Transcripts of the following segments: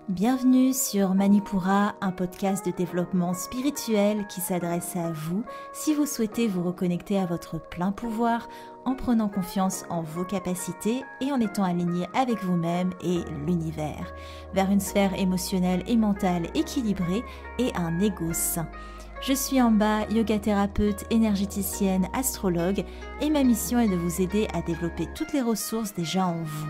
Bienvenue sur Manipura, un podcast de développement spirituel qui s'adresse à vous si vous souhaitez vous reconnecter à votre plein pouvoir en prenant confiance en vos capacités et en étant aligné avec vous-même et l'univers, vers une sphère émotionnelle et mentale équilibrée et un ego sain. Je suis Amba, yoga thérapeute, énergéticienne, astrologue et ma mission est de vous aider à développer toutes les ressources déjà en vous.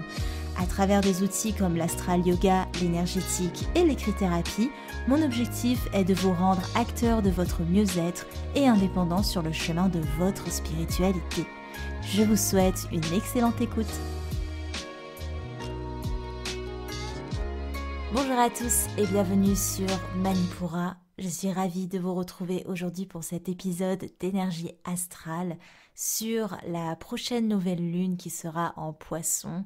À travers des outils comme l'astral yoga, l'énergétique et l'écrit-thérapie, mon objectif est de vous rendre acteur de votre mieux-être et indépendant sur le chemin de votre spiritualité. Je vous souhaite une excellente écoute. Bonjour à tous et bienvenue sur Manipura. Je suis ravie de vous retrouver aujourd'hui pour cet épisode d'énergie astrale sur la prochaine nouvelle lune qui sera en Poisson.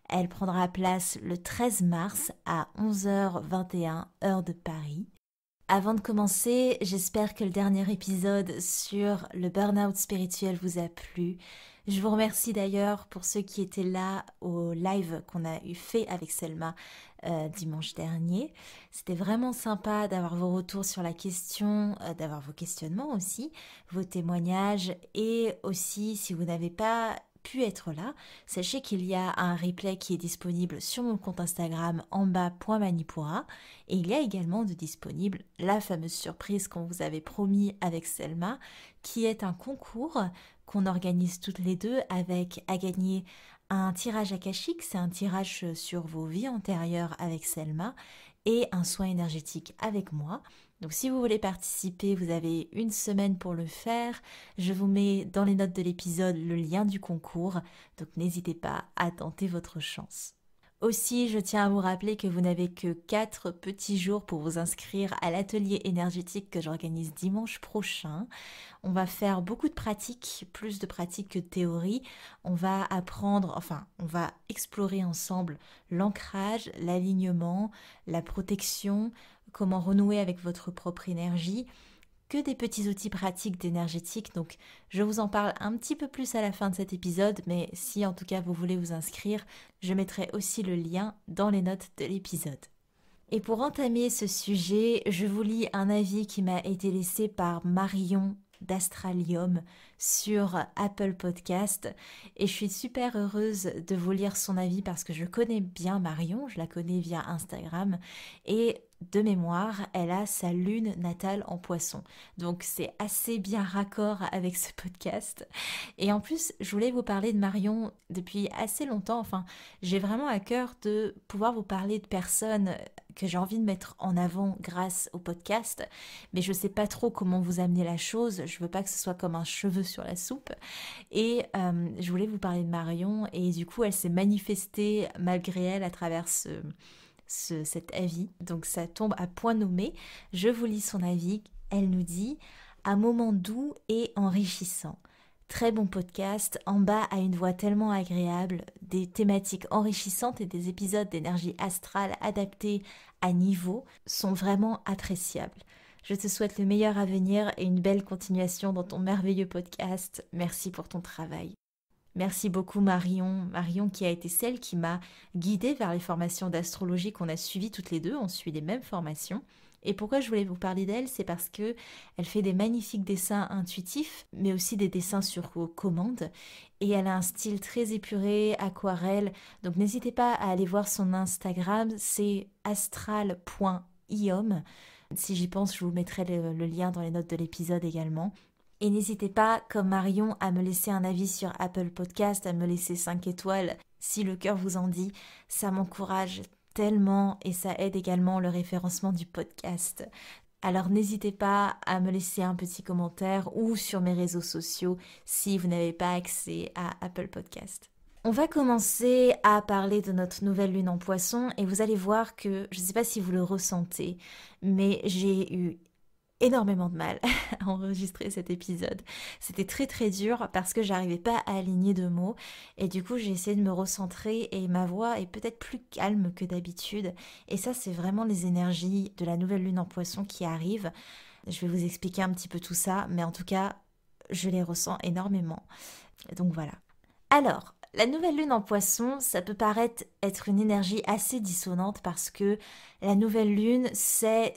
Elle prendra place le 13 mars à 11h21 heure de Paris. Avant de commencer, j'espère que le dernier épisode sur le burn-out spirituel vous a plu. Je vous remercie d'ailleurs pour ceux qui étaient là au live qu'on a fait avec Selma dimanche dernier. C'était vraiment sympa d'avoir vos retours sur la question, d'avoir vos questionnements aussi, vos témoignages et aussi si vous n'avez pas pu être là, sachez qu'il y a un replay qui est disponible sur mon compte Instagram amba.manipura et il y a également de disponible la fameuse surprise qu'on vous avait promis avec Selma qui est un concours qu'on organise toutes les deux avec à gagner un tirage akashique, c'est un tirage sur vos vies antérieures avec Selma et un soin énergétique avec moi. Donc si vous voulez participer, vous avez une semaine pour le faire. Je vous mets dans les notes de l'épisode le lien du concours, donc n'hésitez pas à tenter votre chance. Aussi, je tiens à vous rappeler que vous n'avez que 4 petits jours pour vous inscrire à l'atelier énergétique que j'organise dimanche prochain. On va faire beaucoup de pratiques, plus de pratiques que de théorie. On va on va explorer ensemble l'ancrage, l'alignement, la protection, comment renouer avec votre propre énergie, que des petits outils pratiques d'énergétique. Donc je vous en parle un petit peu plus à la fin de cet épisode, mais si en tout cas vous voulez vous inscrire, je mettrai aussi le lien dans les notes de l'épisode. Et pour entamer ce sujet, je vous lis un avis qui m'a été laissé par Marion d'Astralium sur Apple Podcast et je suis super heureuse de vous lire son avis parce que je connais bien Marion, je la connais via Instagram et de mémoire, elle a sa lune natale en Poisson. Donc c'est assez bien raccord avec ce podcast. Et en plus, je voulais vous parler de Marion depuis assez longtemps. Enfin, j'ai vraiment à cœur de pouvoir vous parler de personnes que j'ai envie de mettre en avant grâce au podcast. Mais je ne sais pas trop comment vous amener la chose. Je ne veux pas que ce soit comme un cheveu sur la soupe. Et je voulais vous parler de Marion. Et du coup, elle s'est manifestée malgré elle à travers cet avis, donc ça tombe à point nommé. Je vous lis son avis. Elle nous dit « Un moment doux et enrichissant. Très bon podcast, Amba a une voix tellement agréable, des thématiques enrichissantes et des épisodes d'énergie astrale adaptés à niveau sont vraiment appréciables. Je te souhaite le meilleur à venir et une belle continuation dans ton merveilleux podcast. Merci pour ton travail. » Merci beaucoup Marion qui a été celle qui m'a guidée vers les formations d'astrologie qu'on a suivies toutes les deux, on suit les mêmes formations. Et pourquoi je voulais vous parler d'elle, c'est parce que elle fait des magnifiques dessins intuitifs, mais aussi des dessins sur commande. Et elle a un style très épuré, aquarelle, donc n'hésitez pas à aller voir son Instagram, c'est astral.iom. Si j'y pense, je vous mettrai le lien dans les notes de l'épisode également. Et n'hésitez pas, comme Marion, à me laisser un avis sur Apple Podcast, à me laisser 5 étoiles si le cœur vous en dit. Ça m'encourage tellement et ça aide également le référencement du podcast. Alors n'hésitez pas à me laisser un petit commentaire ou sur mes réseaux sociaux si vous n'avez pas accès à Apple Podcast. On va commencer à parler de notre nouvelle lune en Poisson et vous allez voir que, je ne sais pas si vous le ressentez, mais j'ai eu énormément de mal à enregistrer cet épisode. C'était très très dur parce que j'arrivais pas à aligner de mots et du coup j'ai essayé de me recentrer et ma voix est peut-être plus calme que d'habitude et ça c'est vraiment les énergies de la nouvelle lune en Poisson qui arrivent. Je vais vous expliquer un petit peu tout ça mais en tout cas je les ressens énormément. Donc voilà. Alors, La nouvelle lune en poisson, ça peut paraître être une énergie assez dissonante parce que la nouvelle lune, c'est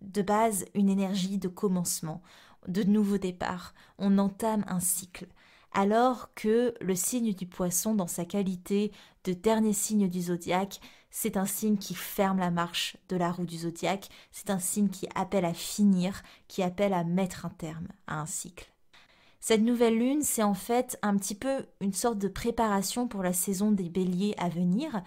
de base une énergie de commencement, de nouveau départ. On entame un cycle. Alors que le signe du poisson, dans sa qualité de dernier signe du zodiaque, c'est un signe qui ferme la marche de la roue du zodiaque, c'est un signe qui appelle à finir, qui appelle à mettre un terme à un cycle. Cette nouvelle lune, c'est en fait un petit peu une sorte de préparation pour la saison des béliers à venir,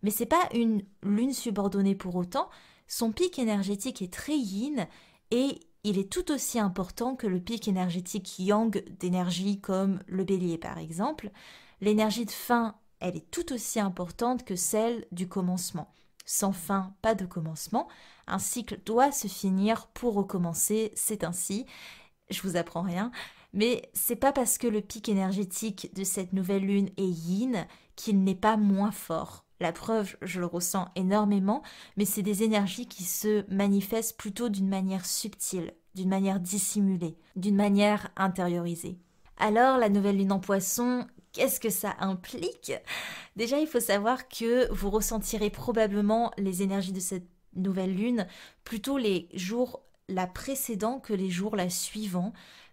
mais c'est pas une lune subordonnée pour autant. Son pic énergétique est très yin et il est tout aussi important que le pic énergétique yang d'énergie comme le bélier par exemple. L'énergie de fin, elle est tout aussi importante que celle du commencement. Sans fin, pas de commencement. Un cycle doit se finir pour recommencer, c'est ainsi. Je vous apprends rien. Mais c'est pas parce que le pic énergétique de cette nouvelle lune est yin qu'il n'est pas moins fort. La preuve, je le ressens énormément, mais c'est des énergies qui se manifestent plutôt d'une manière subtile, d'une manière dissimulée, d'une manière intériorisée. Alors, la nouvelle lune en poisson, qu'est-ce que ça implique? Déjà, il faut savoir que vous ressentirez probablement les énergies de cette nouvelle lune plutôt les jours la précédant que les jours la suivant,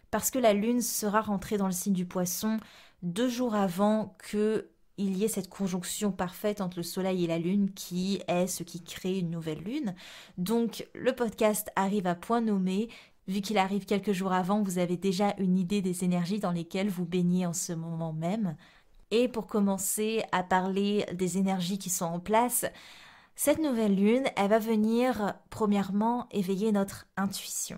parce que la lune sera rentrée dans le signe du poisson 2 jours avant que il y ait cette conjonction parfaite entre le soleil et la lune qui est ce qui crée une nouvelle lune. Donc le podcast arrive à point nommé. Vu qu'il arrive quelques jours avant, vous avez déjà une idée des énergies dans lesquelles vous baignez en ce moment même. Et pour commencer à parler des énergies qui sont en place, cette nouvelle lune, elle va venir premièrement éveiller notre intuition.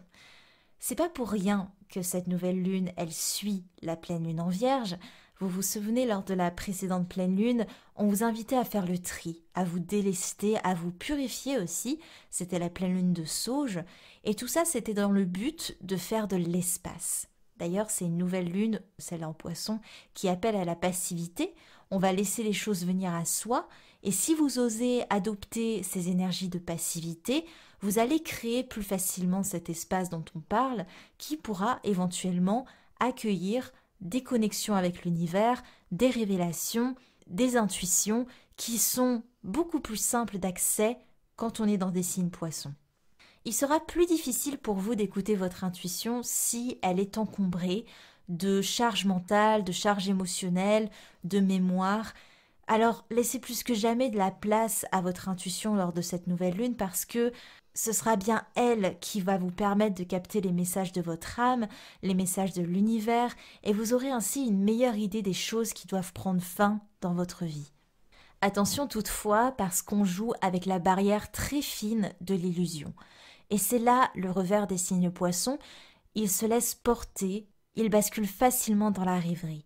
C'est pas pour rien que cette nouvelle lune, elle suit la pleine lune en Vierge. Vous vous souvenez, lors de la précédente pleine lune, on vous invitait à faire le tri, à vous délester, à vous purifier aussi. C'était la pleine lune de Sauge. Et tout ça, c'était dans le but de faire de l'espace. D'ailleurs, c'est une nouvelle lune, celle en Poisson, qui appelle à la passivité. On va laisser les choses venir à soi. Et si vous osez adopter ces énergies de passivité, vous allez créer plus facilement cet espace dont on parle, qui pourra éventuellement accueillir des connexions avec l'univers, des révélations, des intuitions qui sont beaucoup plus simples d'accès quand on est dans des signes poissons. Il sera plus difficile pour vous d'écouter votre intuition si elle est encombrée de charges mentales, de charges émotionnelles, de mémoire. Alors laissez plus que jamais de la place à votre intuition lors de cette nouvelle lune parce que ce sera bien elle qui va vous permettre de capter les messages de votre âme, les messages de l'univers, et vous aurez ainsi une meilleure idée des choses qui doivent prendre fin dans votre vie. Attention toutefois parce qu'on joue avec la barrière très fine de l'illusion. Et c'est là le revers des signes poissons, ils se laissent porter, ils basculent facilement dans la rêverie.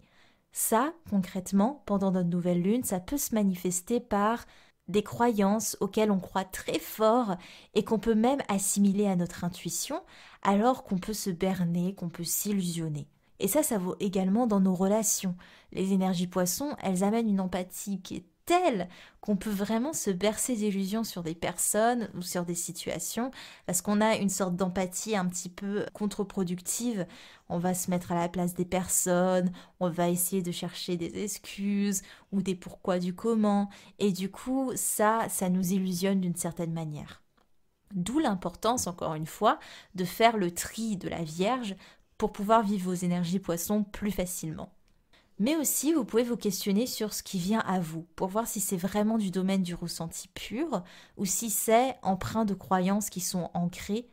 Ça, concrètement, pendant notre nouvelle lune, ça peut se manifester par des croyances auxquelles on croit très fort et qu'on peut même assimiler à notre intuition, alors qu'on peut se berner, qu'on peut s'illusionner. Et ça vaut également dans nos relations. Les énergies poissons, elles amènent une empathie qui est telle qu'on peut vraiment se bercer d'illusions sur des personnes ou sur des situations, parce qu'on a une sorte d'empathie un petit peu contre-productive. On va se mettre à la place des personnes, on va essayer de chercher des excuses ou des pourquoi du comment, et du coup, ça nous illusionne d'une certaine manière. D'où l'importance, encore une fois, de faire le tri de la Vierge pour pouvoir vivre vos énergies poissons plus facilement. Mais aussi, vous pouvez vous questionner sur ce qui vient à vous, pour voir si c'est vraiment du domaine du ressenti pur, ou si c'est empreint de croyances qui sont ancrées.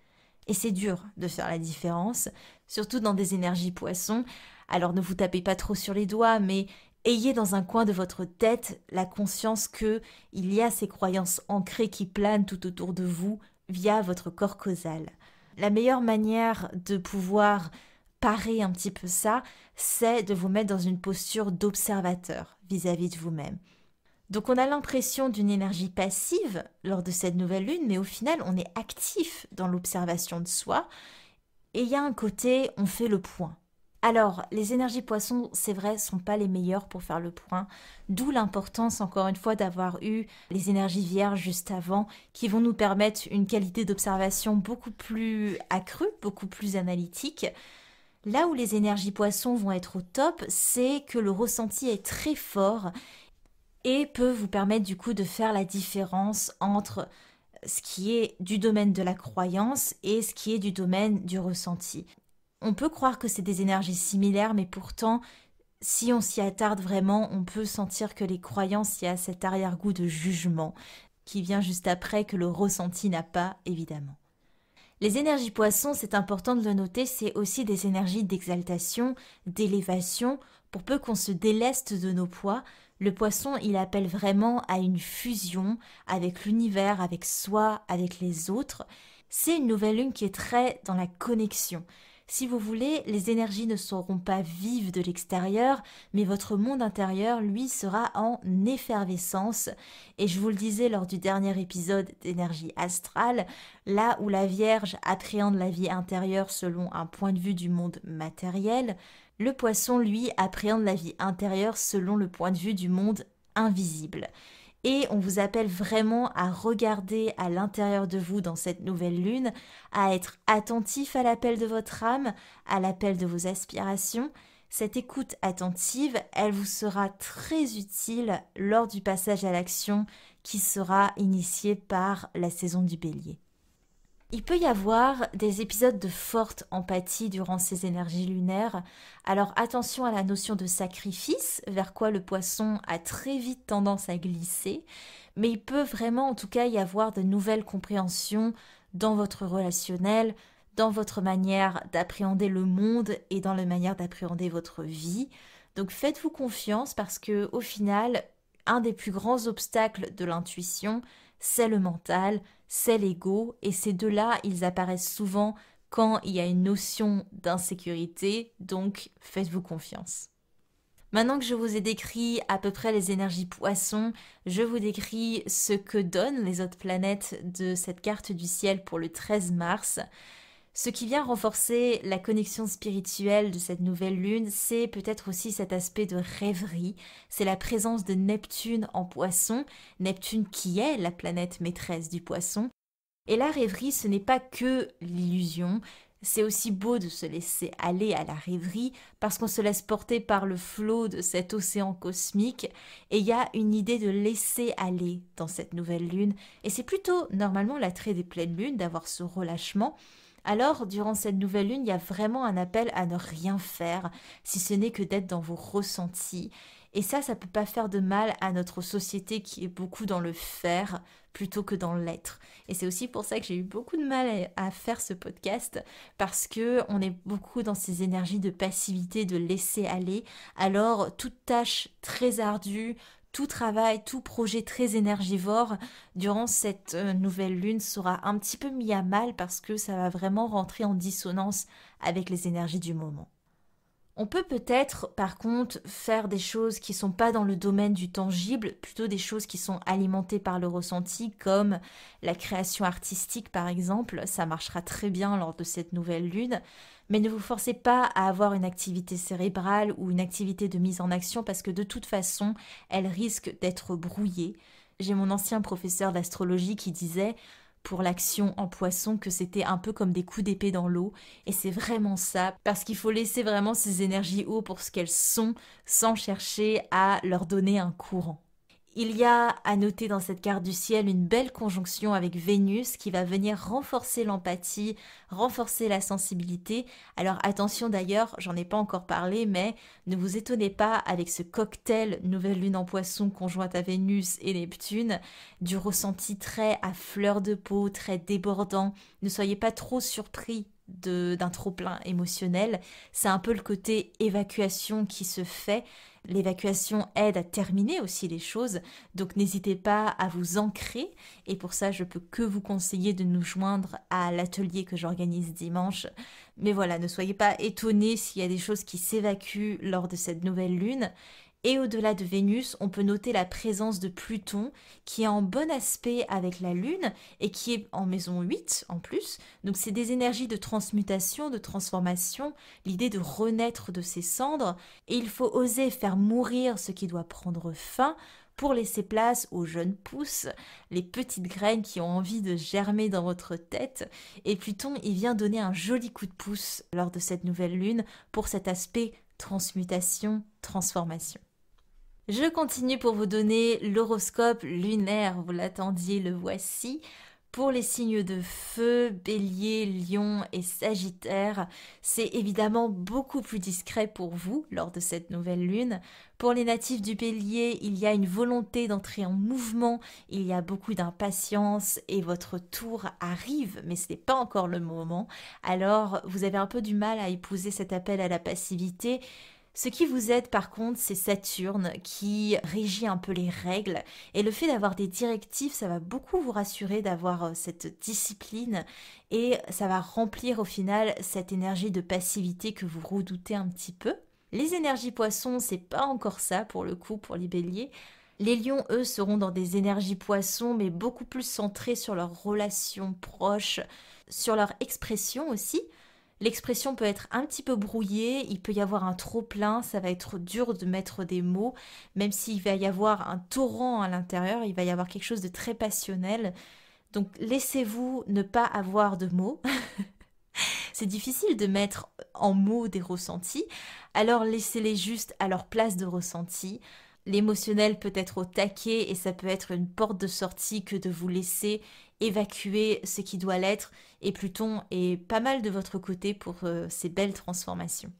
Et c'est dur de faire la différence, surtout dans des énergies poissons. Alors ne vous tapez pas trop sur les doigts, mais ayez dans un coin de votre tête la conscience qu'il y a ces croyances ancrées qui planent tout autour de vous via votre corps causal. La meilleure manière de pouvoir parer un petit peu ça, c'est de vous mettre dans une posture d'observateur vis-à-vis de vous-même. Donc on a l'impression d'une énergie passive lors de cette nouvelle lune, mais au final on est actif dans l'observation de soi, et il y a un côté, on fait le point. Alors, les énergies poissons, c'est vrai, sont pas les meilleures pour faire le point, d'où l'importance, encore une fois, d'avoir eu les énergies vierges juste avant, qui vont nous permettre une qualité d'observation beaucoup plus accrue, beaucoup plus analytique. Là où les énergies poissons vont être au top, c'est que le ressenti est très fort et peut vous permettre du coup de faire la différence entre ce qui est du domaine de la croyance et ce qui est du domaine du ressenti. On peut croire que c'est des énergies similaires, mais pourtant, si on s'y attarde vraiment, on peut sentir que les croyances, il y a cet arrière-goût de jugement qui vient juste après que le ressenti n'a pas, évidemment. Les énergies poissons, c'est important de le noter, c'est aussi des énergies d'exaltation, d'élévation. Pour peu qu'on se déleste de nos poids, le poisson, il appelle vraiment à une fusion avec l'univers, avec soi, avec les autres. C'est une nouvelle lune qui est très dans la connexion. Si vous voulez, les énergies ne seront pas vives de l'extérieur, mais votre monde intérieur, lui, sera en effervescence. Et je vous le disais lors du dernier épisode d'énergie astrale, là où la Vierge appréhende la vie intérieure selon un point de vue du monde matériel, le poisson, lui, appréhende la vie intérieure selon le point de vue du monde invisible. Et on vous appelle vraiment à regarder à l'intérieur de vous dans cette nouvelle lune, à être attentif à l'appel de votre âme, à l'appel de vos aspirations. Cette écoute attentive, elle vous sera très utile lors du passage à l'action qui sera initié par la saison du Bélier. Il peut y avoir des épisodes de forte empathie durant ces énergies lunaires, alors attention à la notion de sacrifice, vers quoi le poisson a très vite tendance à glisser, mais il peut vraiment en tout cas y avoir de nouvelles compréhensions dans votre relationnel, dans votre manière d'appréhender le monde et dans la manière d'appréhender votre vie. Donc faites-vous confiance parce que au final, un des plus grands obstacles de l'intuition, c'est le mental, c'est l'ego, et ces deux-là, ils apparaissent souvent quand il y a une notion d'insécurité, donc faites-vous confiance. Maintenant que je vous ai décrit à peu près les énergies poissons, je vous décris ce que donnent les autres planètes de cette carte du ciel pour le 13 mars. Ce qui vient renforcer la connexion spirituelle de cette nouvelle lune, c'est peut-être aussi cet aspect de rêverie. C'est la présence de Neptune en poisson, Neptune qui est la planète maîtresse du poisson. Et la rêverie, ce n'est pas que l'illusion, c'est aussi beau de se laisser aller à la rêverie parce qu'on se laisse porter par le flot de cet océan cosmique et il y a une idée de laisser aller dans cette nouvelle lune. Et c'est plutôt normalement l'attrait des pleines lunes d'avoir ce relâchement. Alors, durant cette nouvelle lune, il y a vraiment un appel à ne rien faire, si ce n'est que d'être dans vos ressentis. Et ça peut pas faire de mal à notre société qui est beaucoup dans le faire plutôt que dans l'être. Et c'est aussi pour ça que j'ai eu beaucoup de mal à faire ce podcast, parce que on est beaucoup dans ces énergies de passivité, de laisser aller. Alors, toute tâche très ardue, tout travail, tout projet très énergivore durant cette nouvelle lune sera un petit peu mis à mal parce que ça va vraiment rentrer en dissonance avec les énergies du moment. On peut peut-être, par contre, faire des choses qui ne sont pas dans le domaine du tangible, plutôt des choses qui sont alimentées par le ressenti, comme la création artistique par exemple. Ça marchera très bien lors de cette nouvelle lune. Mais ne vous forcez pas à avoir une activité cérébrale ou une activité de mise en action parce que de toute façon, elle risque d'être brouillée. J'ai mon ancien professeur d'astrologie qui disait pour l'action en poisson que c'était un peu comme des coups d'épée dans l'eau et c'est vraiment ça parce qu'il faut laisser vraiment ces énergies hautes pour ce qu'elles sont sans chercher à leur donner un courant. Il y a à noter dans cette carte du ciel une belle conjonction avec Vénus qui va venir renforcer l'empathie, renforcer la sensibilité. Alors attention d'ailleurs, j'en ai pas encore parlé, mais ne vous étonnez pas avec ce cocktail nouvelle lune en poisson conjointe à Vénus et Neptune, du ressenti très à fleur de peau, très débordant. Ne soyez pas trop surpris d'un trop-plein émotionnel. C'est un peu le côté évacuation qui se fait. L'évacuation aide à terminer aussi les choses, donc n'hésitez pas à vous ancrer et pour ça je peux que vous conseiller de nous joindre à l'atelier que j'organise dimanche. Mais voilà, ne soyez pas étonnés s'il y a des choses qui s'évacuent lors de cette nouvelle lune. Et au-delà de Vénus, on peut noter la présence de Pluton qui est en bon aspect avec la Lune et qui est en maison 8 en plus. Donc c'est des énergies de transmutation, de transformation, l'idée de renaître de ses cendres. Et il faut oser faire mourir ce qui doit prendre fin pour laisser place aux jeunes pousses, les petites graines qui ont envie de germer dans votre tête. Et Pluton, il vient donner un joli coup de pouce lors de cette nouvelle lune pour cet aspect transmutation, transformation. Je continue pour vous donner l'horoscope lunaire, vous l'attendiez, le voici. Pour les signes de feu, Bélier, Lion et Sagittaire, c'est évidemment beaucoup plus discret pour vous lors de cette nouvelle lune. Pour les natifs du Bélier, il y a une volonté d'entrer en mouvement, il y a beaucoup d'impatience et votre tour arrive, mais ce n'est pas encore le moment. Alors, vous avez un peu du mal à épouser cet appel à la passivité. Ce qui vous aide par contre, c'est Saturne qui régit un peu les règles et le fait d'avoir des directives, ça va beaucoup vous rassurer d'avoir cette discipline et ça va remplir au final cette énergie de passivité que vous redoutez un petit peu. Les énergies poissons, c'est pas encore ça pour le coup pour les béliers. Les lions, eux, seront dans des énergies poissons mais beaucoup plus centrées sur leurs relations proches, sur leur expression aussi. L'expression peut être un petit peu brouillée, il peut y avoir un trop-plein, ça va être dur de mettre des mots, même s'il va y avoir un torrent à l'intérieur, il va y avoir quelque chose de très passionnel. Donc laissez-vous ne pas avoir de mots. C'est difficile de mettre en mots des ressentis, alors laissez-les juste à leur place de ressenti. L'émotionnel peut être au taquet et ça peut être une porte de sortie que de vous laisser évacuer ce qui doit l'être et Pluton est pas mal de votre côté pour ces belles transformations.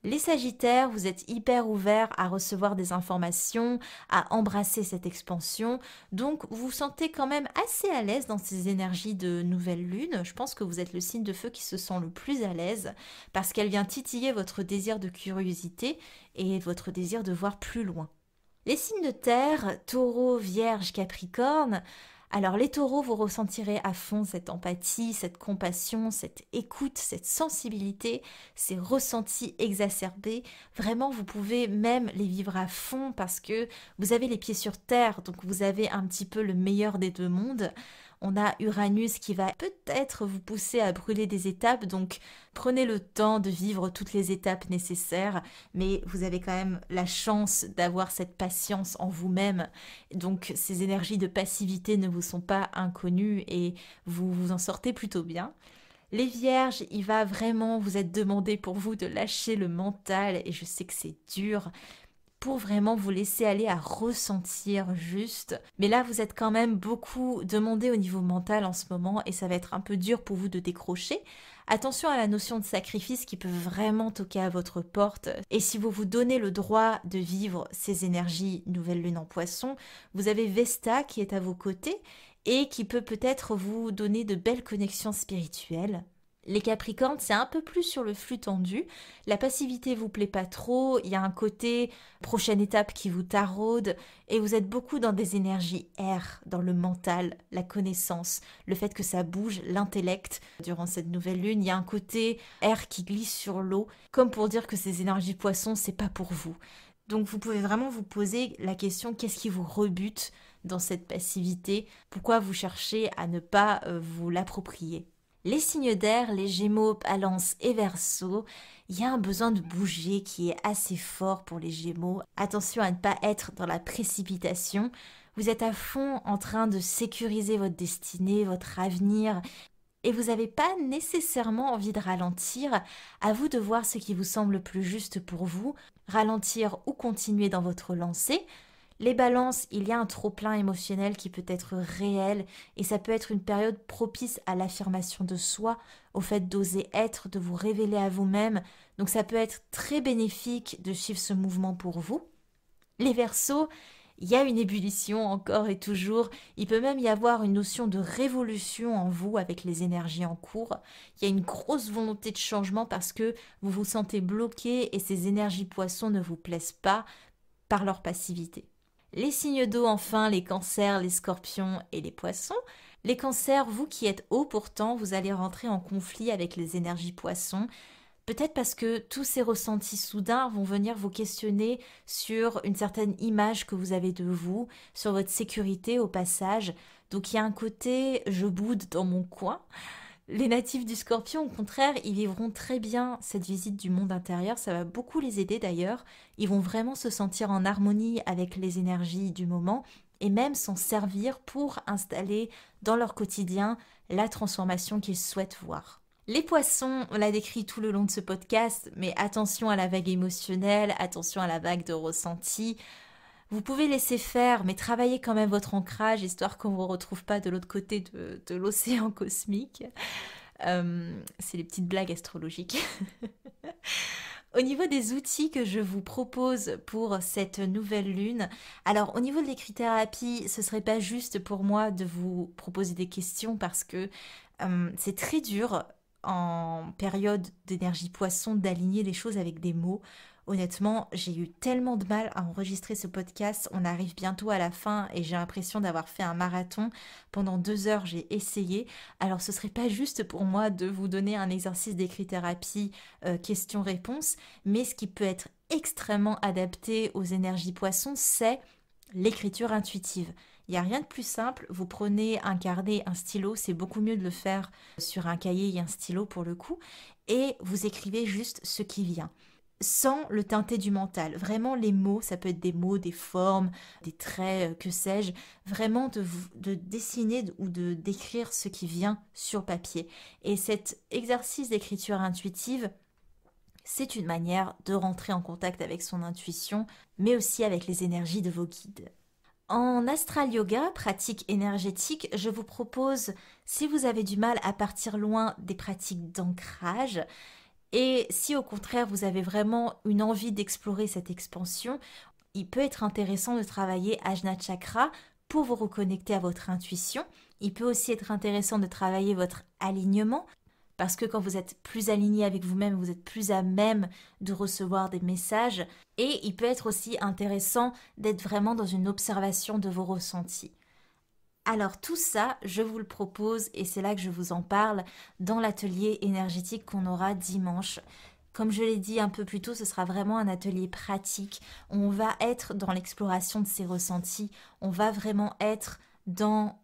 Les Sagittaires, vous êtes hyper ouverts à recevoir des informations, à embrasser cette expansion, donc vous vous sentez quand même assez à l'aise dans ces énergies de nouvelle lune. Je pense que vous êtes le signe de feu qui se sent le plus à l'aise parce qu'elle vient titiller votre désir de curiosité et votre désir de voir plus loin. Les signes de terre, Taureau, Vierge, Capricorne. Alors les taureaux, vous ressentirez à fond cette empathie, cette compassion, cette écoute, cette sensibilité, ces ressentis exacerbés. Vraiment, vous pouvez même les vivre à fond parce que vous avez les pieds sur terre, donc vous avez un petit peu le meilleur des deux mondes. On a Uranus qui va peut-être vous pousser à brûler des étapes, donc prenez le temps de vivre toutes les étapes nécessaires, mais vous avez quand même la chance d'avoir cette patience en vous-même. Donc ces énergies de passivité ne vous sont pas inconnues et vous vous en sortez plutôt bien. Les vierges, il va vraiment vous être demandé pour vous de lâcher le mental et je sais que c'est dur, pour vraiment vous laisser aller à ressentir juste. Mais là, vous êtes quand même beaucoup demandé au niveau mental en ce moment et ça va être un peu dur pour vous de décrocher. Attention à la notion de sacrifice qui peut vraiment toquer à votre porte. Et si vous vous donnez le droit de vivre ces énergies nouvelle lune en poisson, vous avez Vesta qui est à vos côtés et qui peut peut-être vous donner de belles connexions spirituelles. Les Capricornes, c'est un peu plus sur le flux tendu. La passivité vous plaît pas trop, il y a un côté prochaine étape qui vous taraude et vous êtes beaucoup dans des énergies air, dans le mental, la connaissance, le fait que ça bouge, l'intellect. Durant cette nouvelle lune, il y a un côté air qui glisse sur l'eau, comme pour dire que ces énergies poissons, c'est pas pour vous. Donc vous pouvez vraiment vous poser la question qu'est-ce qui vous rebute dans cette passivité? Pourquoi vous cherchez à ne pas vous l'approprier? Les signes d'air, les Gémeaux, Balance et Verseau, il y a un besoin de bouger qui est assez fort pour les Gémeaux. Attention à ne pas être dans la précipitation. Vous êtes à fond en train de sécuriser votre destinée, votre avenir, et vous n'avez pas nécessairement envie de ralentir. À vous de voir ce qui vous semble le plus juste pour vous, ralentir ou continuer dans votre lancée. Les balances, il y a un trop-plein émotionnel qui peut être réel et ça peut être une période propice à l'affirmation de soi, au fait d'oser être, de vous révéler à vous-même. Donc ça peut être très bénéfique de suivre ce mouvement pour vous. Les Verseaux, il y a une ébullition encore et toujours. Il peut même y avoir une notion de révolution en vous avec les énergies en cours. Il y a une grosse volonté de changement parce que vous vous sentez bloqué et ces énergies poissons ne vous plaisent pas par leur passivité. Les signes d'eau enfin, les cancers, les scorpions et les poissons. Les cancers, vous qui êtes haut pourtant, vous allez rentrer en conflit avec les énergies poissons. Peut-être parce que tous ces ressentis soudains vont venir vous questionner sur une certaine image que vous avez de vous, sur votre sécurité au passage. Donc il y a un côté « je boude dans mon coin ». Les natifs du Scorpion, au contraire, ils vivront très bien cette visite du monde intérieur, ça va beaucoup les aider d'ailleurs. Ils vont vraiment se sentir en harmonie avec les énergies du moment et même s'en servir pour installer dans leur quotidien la transformation qu'ils souhaitent voir. Les poissons, on l'a décrit tout le long de ce podcast, mais attention à la vague émotionnelle, attention à la vague de ressenti. Vous pouvez laisser faire, mais travaillez quand même votre ancrage, histoire qu'on ne vous retrouve pas de l'autre côté de l'océan cosmique. C'est les petites blagues astrologiques. Au niveau des outils que je vous propose pour cette nouvelle lune, alors au niveau de l'écrit-thérapie, ce ne serait pas juste pour moi de vous proposer des questions parce que c'est très dur en période d'énergie poisson d'aligner les choses avec des mots. Honnêtement, j'ai eu tellement de mal à enregistrer ce podcast. On arrive bientôt à la fin et j'ai l'impression d'avoir fait un marathon. Pendant 2 heures, j'ai essayé. Alors, ce serait pas juste pour moi de vous donner un exercice d'écrit-thérapie question-réponse, mais ce qui peut être extrêmement adapté aux énergies poissons, c'est l'écriture intuitive. Il n'y a rien de plus simple, vous prenez un carnet, un stylo, c'est beaucoup mieux de le faire sur un cahier et un stylo pour le coup, et vous écrivez juste ce qui vient. Sans le teinter du mental. Vraiment les mots, ça peut être des mots, des formes, des traits, que sais-je. Vraiment de dessiner ou de décrire ce qui vient sur papier. Et cet exercice d'écriture intuitive, c'est une manière de rentrer en contact avec son intuition, mais aussi avec les énergies de vos guides. En astral yoga, pratique énergétique, je vous propose, si vous avez du mal à partir loin des pratiques d'ancrage, et si au contraire vous avez vraiment une envie d'explorer cette expansion, il peut être intéressant de travailler Ajna Chakra pour vous reconnecter à votre intuition. Il peut aussi être intéressant de travailler votre alignement parce que quand vous êtes plus aligné avec vous-même, vous êtes plus à même de recevoir des messages. Et il peut être aussi intéressant d'être vraiment dans une observation de vos ressentis. Alors tout ça, je vous le propose et c'est là que je vous en parle dans l'atelier énergétique qu'on aura dimanche. Comme je l'ai dit un peu plus tôt, ce sera vraiment un atelier pratique. On va être dans l'exploration de ces ressentis. On va vraiment être dans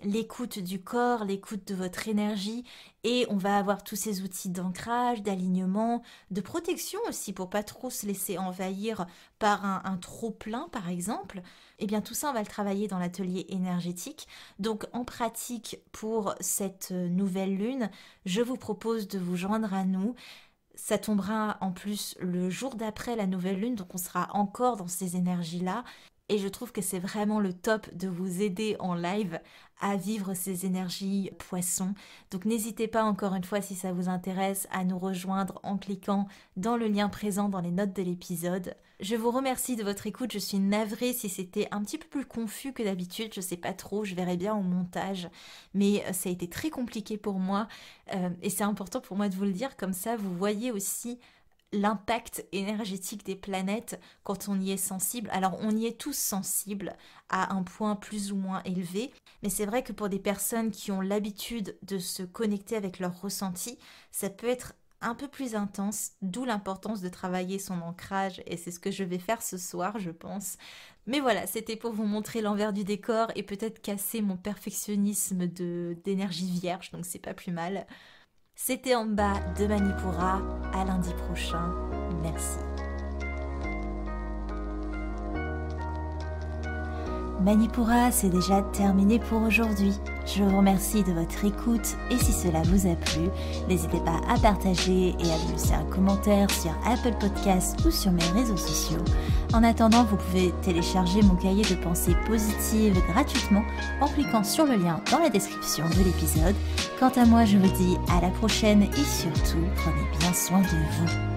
l'écoute du corps, l'écoute de votre énergie et on va avoir tous ces outils d'ancrage, d'alignement, de protection aussi pour pas trop se laisser envahir par un trop plein par exemple. Et bien tout ça on va le travailler dans l'atelier énergétique. Donc en pratique pour cette nouvelle lune, je vous propose de vous joindre à nous. Ça tombera en plus le jour d'après la nouvelle lune, donc on sera encore dans ces énergies-là. Et je trouve que c'est vraiment le top de vous aider en live à vivre ces énergies poissons. Donc n'hésitez pas encore une fois si ça vous intéresse à nous rejoindre en cliquant dans le lien présent dans les notes de l'épisode. Je vous remercie de votre écoute, je suis navrée si c'était un petit peu plus confus que d'habitude, je sais pas trop, je verrai bien au montage. Mais ça a été très compliqué pour moi et c'est important pour moi de vous le dire, comme ça vous voyez aussi l'impact énergétique des planètes quand on y est sensible. Alors on y est tous sensibles à un point plus ou moins élevé, mais c'est vrai que pour des personnes qui ont l'habitude de se connecter avec leurs ressentis, ça peut être un peu plus intense, d'où l'importance de travailler son ancrage et c'est ce que je vais faire ce soir je pense. Mais voilà, c'était pour vous montrer l'envers du décor et peut-être casser mon perfectionnisme d'énergie vierge, donc c'est pas plus mal. C'était en bas de Manipura, à lundi prochain. Merci. Manipura, c'est déjà terminé pour aujourd'hui. Je vous remercie de votre écoute et si cela vous a plu, n'hésitez pas à partager et à me laisser un commentaire sur Apple Podcasts ou sur mes réseaux sociaux. En attendant, vous pouvez télécharger mon cahier de pensées positives gratuitement en cliquant sur le lien dans la description de l'épisode. Quant à moi, je vous dis à la prochaine et surtout, prenez bien soin de vous.